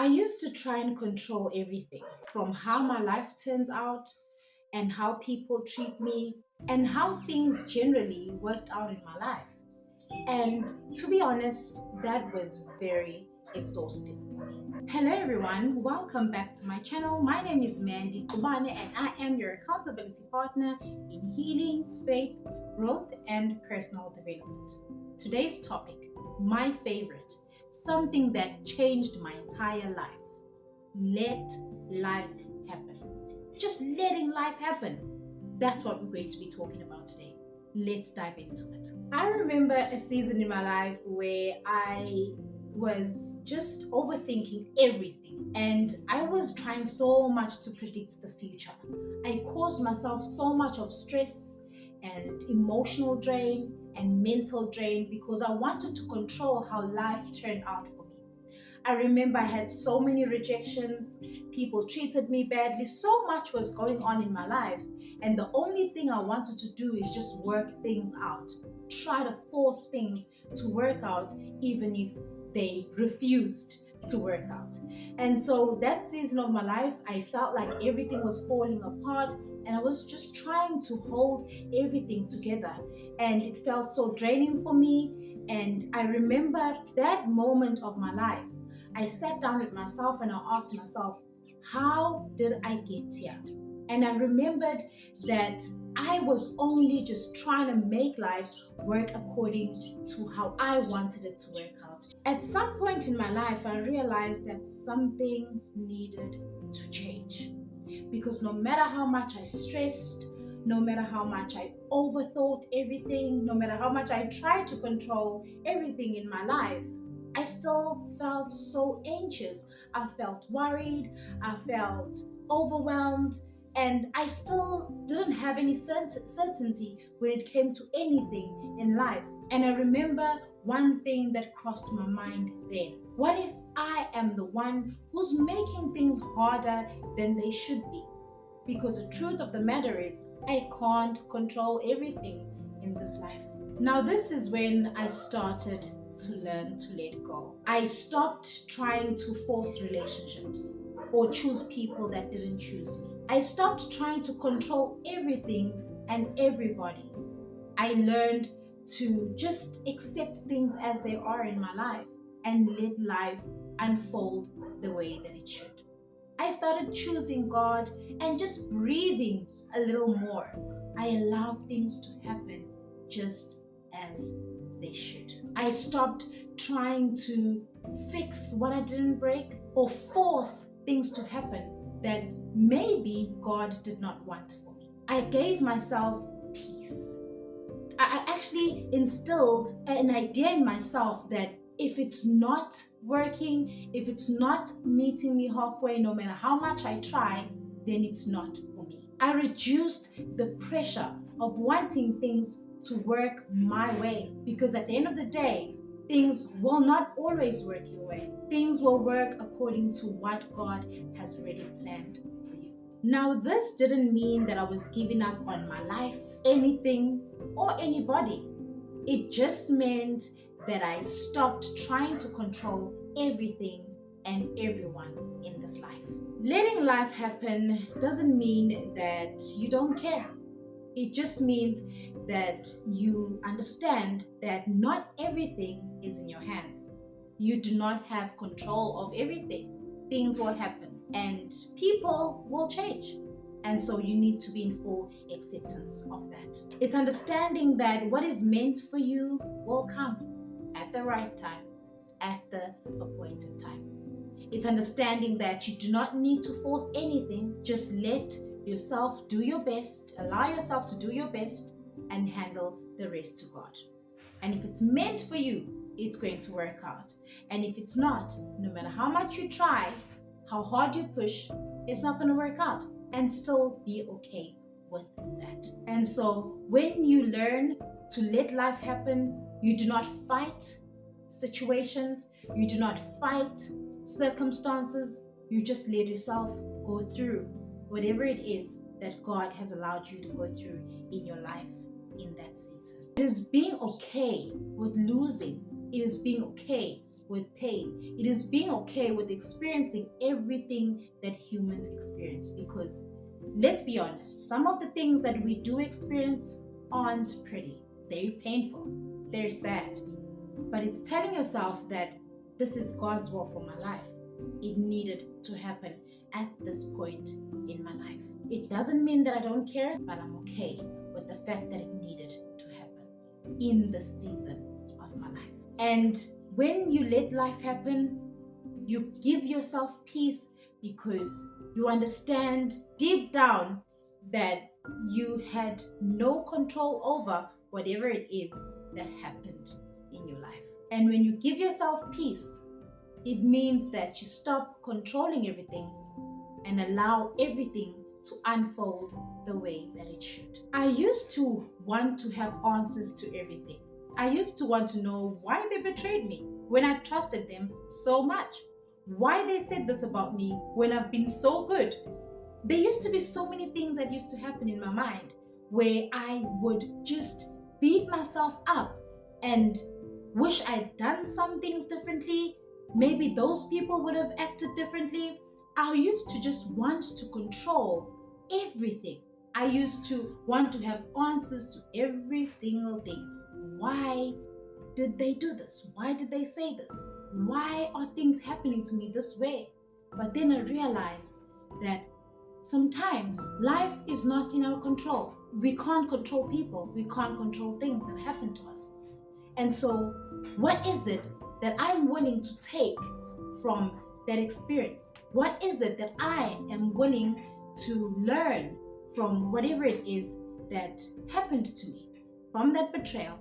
used to try and control everything from how my life turns out and how people treat me and how things generally worked out in my life. And to be honest, that was very exhausting for me. Hello everyone, welcome back to my channel. My name is Mandy Kubane and I am your accountability partner in healing, faith, growth, and personal development. Today's topic, my favorite, something that changed my entire life. Let life happen. Just letting life happen. That's what we're going to be talking about today. Let's dive into it. I remember a season in my life where I was just overthinking everything and I was trying so much to predict the future. I caused myself so much of stress and emotional drain and mental drain because I wanted to control how life turned out for me. I remember I had so many rejections, people treated me badly, so much was going on in my life. And the only thing I wanted to do is just work things out, try to force things to work out, even if they refused to work out. And so that season of my life, I felt like everything was falling apart and I was just trying to hold everything together. And it felt so draining for me. And I remember that moment of my life. I sat down with myself and I asked myself, how did I get here? And I remembered that I was only just trying to make life work according to how I wanted it to work out. At some point in my life, I realized that something needed to change. Because no matter how much I stressed, no matter how much I overthought everything, no matter how much I tried to control everything in my life, I still felt so anxious. I felt worried, I felt overwhelmed, and I still didn't have any certainty when it came to anything in life. And I remember one thing that crossed my mind then. What if I am the one who's making things harder than they should be? Because the truth of the matter is, I can't control everything in this life. Now, this is when I started to learn to let go. I stopped trying to force relationships or choose people that didn't choose me. I stopped trying to control everything and everybody. I learned to just accept things as they are in my life and let life unfold the way that it should. I started choosing God and just breathing a little more. I allowed things to happen just as they should. I stopped trying to fix what I didn't break or force things to happen that maybe God did not want for me. I gave myself peace. I actually instilled an idea in myself that if it's not working, if it's not meeting me halfway, no matter how much I try, then it's not for me. I reduced the pressure of wanting things to work my way, because at the end of the day, things will not always work your way. Things will work according to what God has already planned for you. Now, this didn't mean that I was giving up on my life, anything, or anybody. It just meant that I stopped trying to control everything and everyone in this life. Letting life happen doesn't mean that you don't care. It just means that you understand that not everything is in your hands. You do not have control of everything. Things will happen and people will change. And so you need to be in full acceptance of that. It's understanding that what is meant for you will come at the right time, at the appointed time. It's understanding that you do not need to force anything. Just let yourself do your best, allow yourself to do your best, and handle the rest to God. And if it's meant for you, it's going to work out. And if it's not, no matter how much you try, how hard you push, it's not going to work out. And still be okay with that. And so when you learn to let life happen, you do not fight situations, you do not fight circumstances, you just let yourself go through whatever it is that God has allowed you to go through in your life in that season. It is being okay with losing. It is being okay with pain. It is being okay with experiencing everything that humans experience. Because let's be honest, some of the things that we do experience aren't pretty. They're painful. They're sad. But it's telling yourself that this is God's will for my life. It needed to happen at this point in my life. It doesn't mean that I don't care, but I'm okay with the fact that it needed to happen in the season of my life. And when you let life happen, you give yourself peace because you understand deep down that you had no control over whatever it is that happened in your life. And when you give yourself peace, it means that you stop controlling everything and allow everything to unfold the way that it should. I used to want to have answers to everything. I used to want to know why they betrayed me when I trusted them so much. Why they said this about me when I've been so good. There used to be so many things that used to happen in my mind where I would just beat myself up and wish I'd done some things differently. Maybe those people would have acted differently. I used to just want to control everything. I used to want to have answers to every single thing. Why did they do this? Why did they say this? Why are things happening to me this way? But then I realized that sometimes life is not in our control. We can't control people. We can't control things that happen to us. And so, what is it that I'm willing to take from that experience? What is it that I am willing to learn from whatever it is that happened to me? From that betrayal,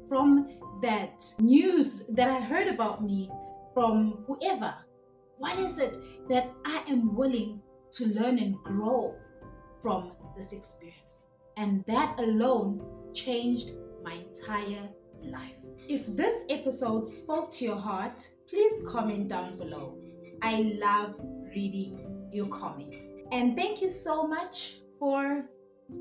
from that news that I heard about me, from whoever. What is it that I am willing to learn and grow from this experience? And that alone changed my entire life. If this episode spoke to your heart, please comment down below. I love reading your comments. And thank you so much for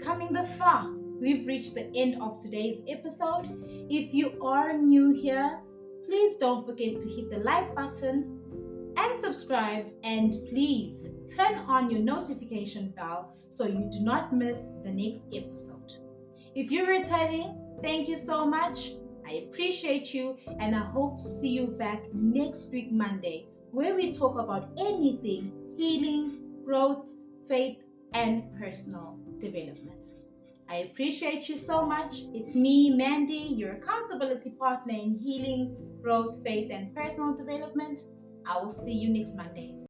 coming this far. We've reached the end of today's episode. If you are new here, please don't forget to hit the like button and subscribe, and please turn on your notification bell so you do not miss the next episode. If you're returning, thank you so much. I appreciate you, and I hope to see you back next week Monday, where we talk about anything healing, growth, faith, and personal development. I appreciate you so much. It's me, Mandy, your accountability partner in healing, growth, faith, and personal development. I will see you next Monday.